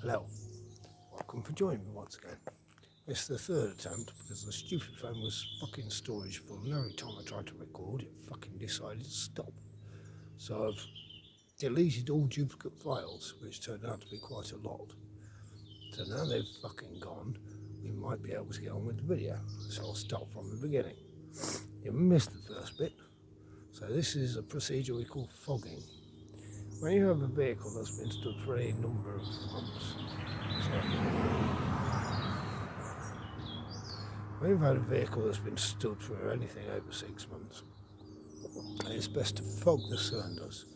Hello, welcome for joining me once again. It's the third attempt because the stupid phone was fucking storage full, and every time I tried to record it fucking decided to stop. So I've deleted all duplicate files, which turned out to be quite a lot. So now they've fucking gone, we might be able to get on with the video. So I'll start from the beginning. You missed the first bit. So this is a procedure we call fogging. When you have a vehicle that's been stood for a number of months, when you've had a vehicle that's been stood for anything over 6 months, it's best to fog the cylinders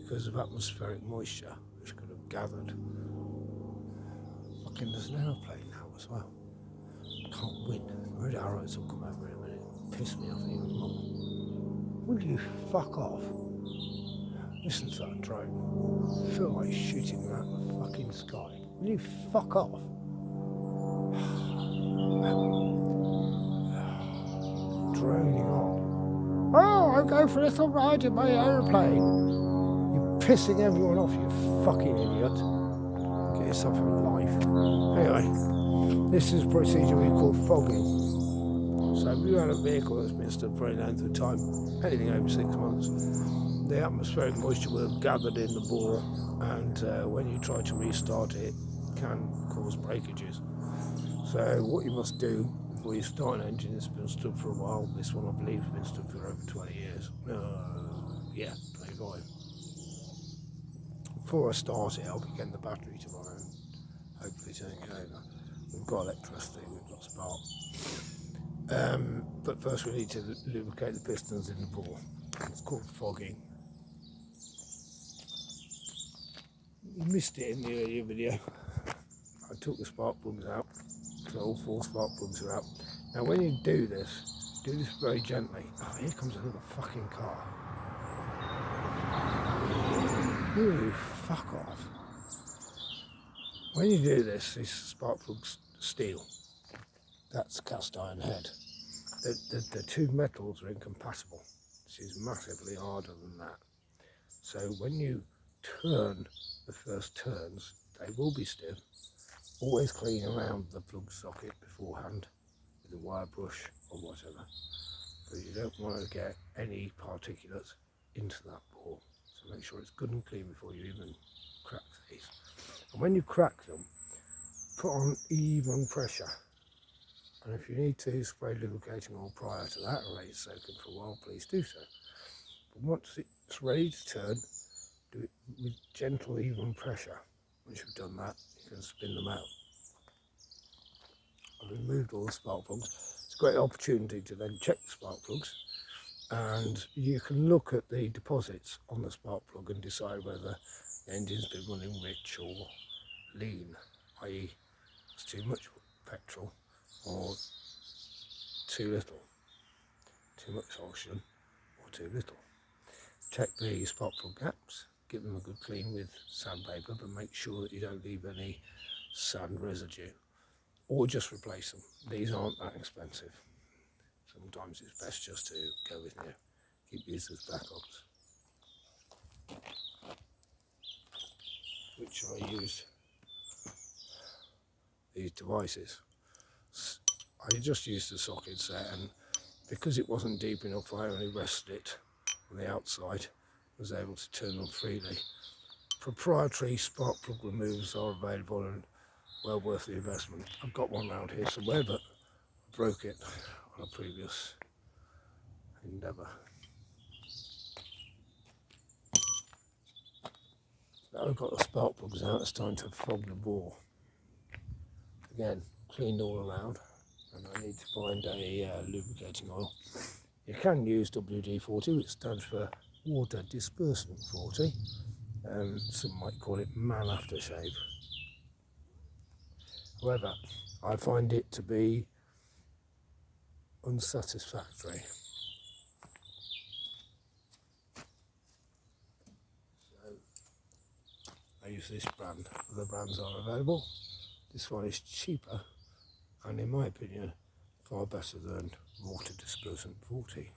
because of atmospheric moisture which could have gathered. Fucking there's an aeroplane now as well. Can't win. The red arrows will come over in a minute and piss me off even more. Will you fuck off? Listen to that drone. I feel like shooting that in the fucking sky. Will you fuck off? Droning on. Oh, I'll go for a little ride in my aeroplane. You're pissing everyone off, you fucking idiot. Get yourself a life. Anyway, this is a procedure we call fogging. So if you had a vehicle that's been stood for any length of time, anything over 6 months, the atmospheric moisture will have gathered in the bore, and when you try to restart it, can cause breakages. So what you must do before you start an engine that's been stood for a while, this one I believe has been stood for over 20 years. 25. Before I start it, I'll be getting the battery tomorrow and hopefully turning it over. We've got electricity, we've got spark. But first we need to lubricate the pistons in the bore. It's called fogging. You missed it in the earlier video. I took the spark plugs out, so all 4 spark plugs are out. Now when you do this very gently. Oh, here comes another fucking car. Ooh, fuck off. When you do this, these spark plugs steel. That's cast iron head. The two metals are incompatible. This is massively harder than that. So when you turn the first turns, they will be stiff. Always clean around the plug socket beforehand with a wire brush or whatever, because you don't want to get any particulates into that bore. So make sure it's good and clean before you even crack these. And when you crack them, put on even pressure. And if you need to spray lubricating oil prior to that or let it soak in for a while, please do so. But once it's ready to turn, do it with gentle, even pressure. Once you've done that, you can spin them out. I've removed all the spark plugs. It's a great opportunity to then check the spark plugs, and you can look at the deposits on the spark plug and decide whether the engine's been running rich or lean, i.e. it's too much petrol or too little, too much oxygen or too little. Check the spark plug gaps, give them a good clean with sandpaper, but make sure that you don't leave any sand residue, or just replace them. These aren't that expensive. Sometimes it's best just to go with keep these as backups, which I use these devices. I just used the socket set, and because it wasn't deep enough, I only rested it on the outside, was able to turn them freely. Proprietary spark plug removers are available and well worth the investment. I've got one around here somewhere, but I broke it on a previous endeavour. Now I've got the spark plugs out, it's time to fog the bore. Again, cleaned all around, and I need to find a lubricating oil. You can use WD-40, which stands for Water Dispersant 40. Some might call it man aftershave. However, I find it to be unsatisfactory. So I use this brand. Other brands are available. This one is cheaper and, in my opinion, far better than Water Dispersant 40.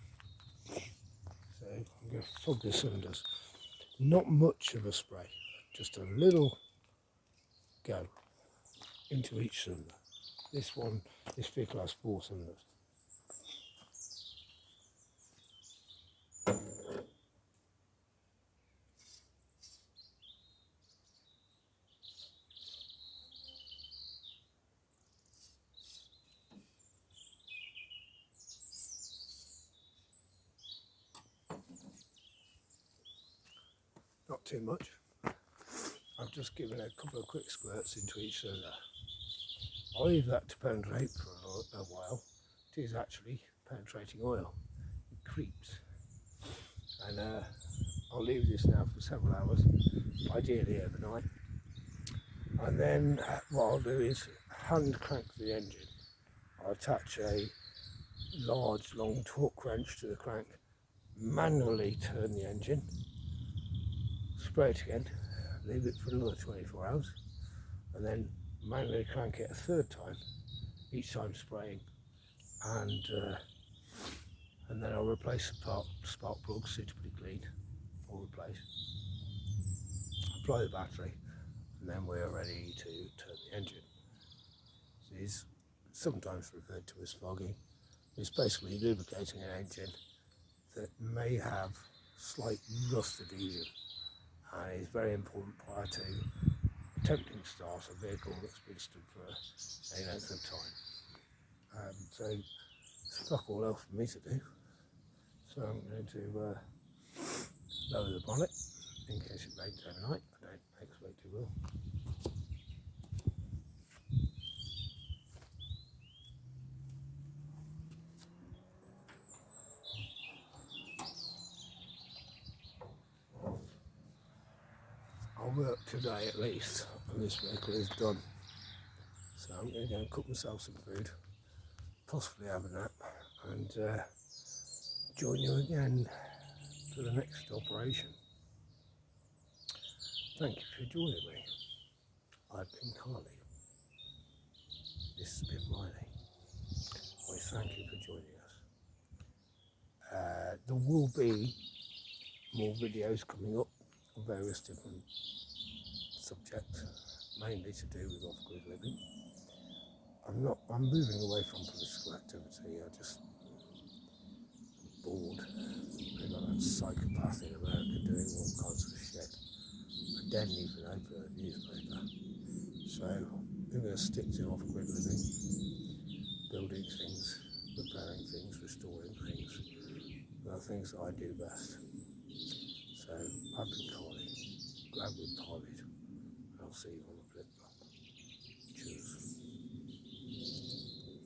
So I'm going to fog the cylinders. Not much of a spray, just a little go into each cylinder. This vehicle has 4 cylinders. Not too much. I've just given a couple of quick squirts into each cylinder. I'll leave that to penetrate for a while. It is actually penetrating oil. It creeps. And I'll leave this now for several hours, ideally overnight. And then what I'll do is hand crank the engine. I'll attach a large long torque wrench to the crank, manually turn the engine, spray it again, leave it for another 24 hours, and then manually crank it a third time, each time spraying, and then I'll replace the spark plug suitably clean, or replace, apply the battery, and then we're ready to turn the engine. It is sometimes referred to as fogging. It's basically lubricating an engine that may have slight rust adhesion, and it is very important prior to attempting to start a vehicle that's been stood for any length of time. So it's fuck all else for me to do. So I'm going to lower the bonnet in case it rains overnight. I don't expect it will. I'll work today at least, and this vehicle is done. So I'm going to go and cook myself some food, possibly have a nap, and join you again for the next operation. Thank you for joining me. I've been Carly. This has been Riley. I thank you for joining us. There will be more videos coming up on various different subjects, mainly to do with off-grid living. I'm moving away from political activity. I'm just bored. We've got that psychopath in America doing all kinds of shit. I didn't even open a newspaper. So I'm going to stick to off-grid living, building things, repairing things, restoring things. The things that I do best. So I've been Carly. Glad we parted.